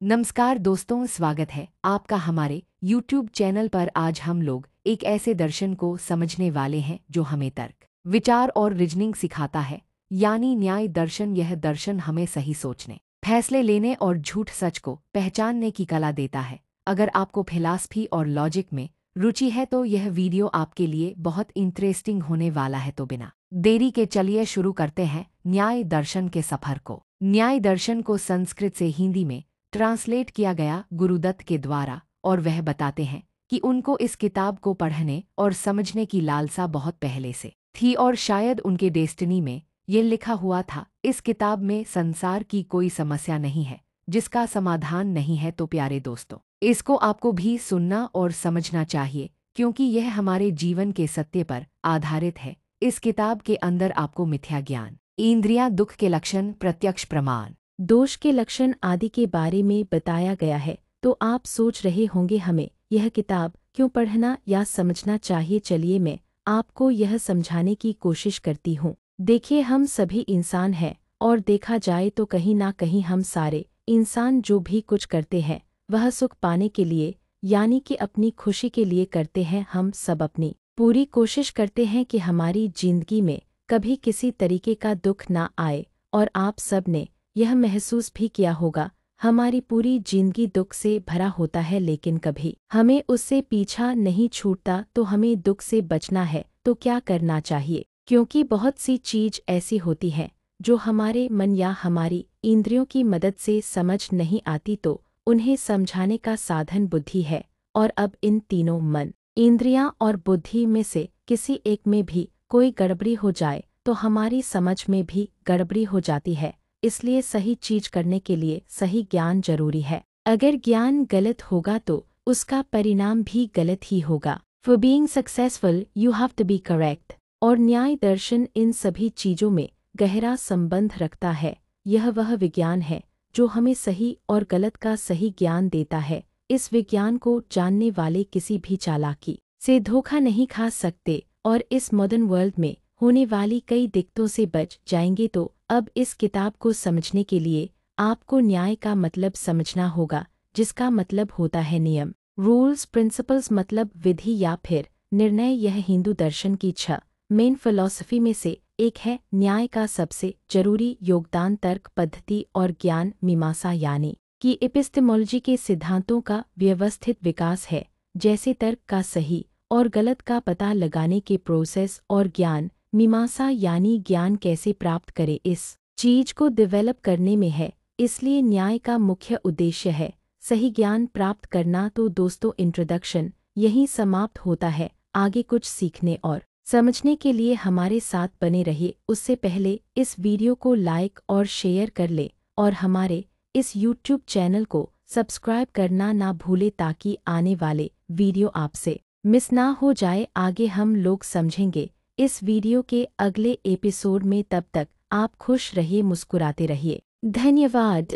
नमस्कार दोस्तों, स्वागत है आपका हमारे YouTube चैनल पर। आज हम लोग एक ऐसे दर्शन को समझने वाले हैं जो हमें तर्क, विचार और रीजनिंग सिखाता है, यानी न्याय दर्शन। यह दर्शन हमें सही सोचने, फैसले लेने और झूठ सच को पहचानने की कला देता है। अगर आपको फिलॉसफी और लॉजिक में रुचि है तो यह वीडियो आपके लिए बहुत इंटरेस्टिंग होने वाला है। तो बिना देरी के चलिए शुरू करते हैं न्याय दर्शन के सफर को। न्याय दर्शन को संस्कृत से हिंदी में ट्रांसलेट किया गया गुरुदत्त के द्वारा, और वह बताते हैं कि उनको इस किताब को पढ़ने और समझने की लालसा बहुत पहले से थी, और शायद उनके डेस्टिनी में ये लिखा हुआ था। इस किताब में संसार की कोई समस्या नहीं है जिसका समाधान नहीं है। तो प्यारे दोस्तों, इसको आपको भी सुनना और समझना चाहिए, क्योंकि यह हमारे जीवन के सत्य पर आधारित है। इस किताब के अंदर आपको मिथ्या ज्ञान, इंद्रियां, दुख के लक्षण, प्रत्यक्ष प्रमाण, दोष के लक्षण आदि के बारे में बताया गया है। तो आप सोच रहे होंगे हमें यह किताब क्यों पढ़ना या समझना चाहिए। चलिए मैं आपको यह समझाने की कोशिश करती हूँ। देखिए, हम सभी इंसान हैं, और देखा जाए तो कहीं ना कहीं हम सारे इंसान जो भी कुछ करते हैं वह सुख पाने के लिए, यानी कि अपनी खुशी के लिए करते हैं। हम सब अपनी पूरी कोशिश करते हैं कि हमारी जिंदगी में कभी किसी तरीके का दुख ना आए, और आप सब ने यह महसूस भी किया होगा, हमारी पूरी जिंदगी दुख से भरा होता है, लेकिन कभी हमें उससे पीछा नहीं छूटता। तो हमें दुख से बचना है तो क्या करना चाहिए? क्योंकि बहुत सी चीज ऐसी होती हैं जो हमारे मन या हमारी इंद्रियों की मदद से समझ नहीं आती, तो उन्हें समझाने का साधन बुद्धि है। और अब इन तीनों मन, इंद्रियां और बुद्धि में से किसी एक में भी कोई गड़बड़ी हो जाए तो हमारी समझ में भी गड़बड़ी हो जाती है। इसलिए सही चीज करने के लिए सही ज्ञान जरूरी है। अगर ज्ञान गलत होगा तो उसका परिणाम भी गलत ही होगा। For being successful you have to be correct. और न्याय दर्शन इन सभी चीजों में गहरा संबंध रखता है। यह वह विज्ञान है जो हमें सही और गलत का सही ज्ञान देता है। इस विज्ञान को जानने वाले किसी भी चालाकी से धोखा नहीं खा सकते, और इस मॉडर्न वर्ल्ड में होने वाली कई दिक्कतों से बच जाएंगे। तो अब इस किताब को समझने के लिए आपको न्याय का मतलब समझना होगा, जिसका मतलब होता है नियम, रूल्स, प्रिंसिपल्स, मतलब विधि या फिर निर्णय। यह हिंदू दर्शन की 6 मेन फिलॉसफी में से एक है। न्याय का सबसे जरूरी योगदान तर्क पद्धति और ज्ञान मीमांसा, यानी कि एपिस्टेमोलॉजी के सिद्धांतों का व्यवस्थित विकास है। जैसे तर्क का सही और गलत का पता लगाने के प्रोसेस, और ज्ञान मीमांसा यानी ज्ञान कैसे प्राप्त करे, इस चीज को डेवलप करने में है। इसलिए न्याय का मुख्य उद्देश्य है सही ज्ञान प्राप्त करना। तो दोस्तों, इंट्रोडक्शन यहीं समाप्त होता है। आगे कुछ सीखने और समझने के लिए हमारे साथ बने रहिए। उससे पहले इस वीडियो को लाइक और शेयर कर ले, और हमारे इस YouTube चैनल को सब्सक्राइब करना ना भूले, ताकि आने वाले वीडियो आपसे मिस ना हो जाए। आगे हम लोग समझेंगे इस वीडियो के अगले एपिसोड में। तब तक आप खुश रहिए, मुस्कुराते रहिए। धन्यवाद।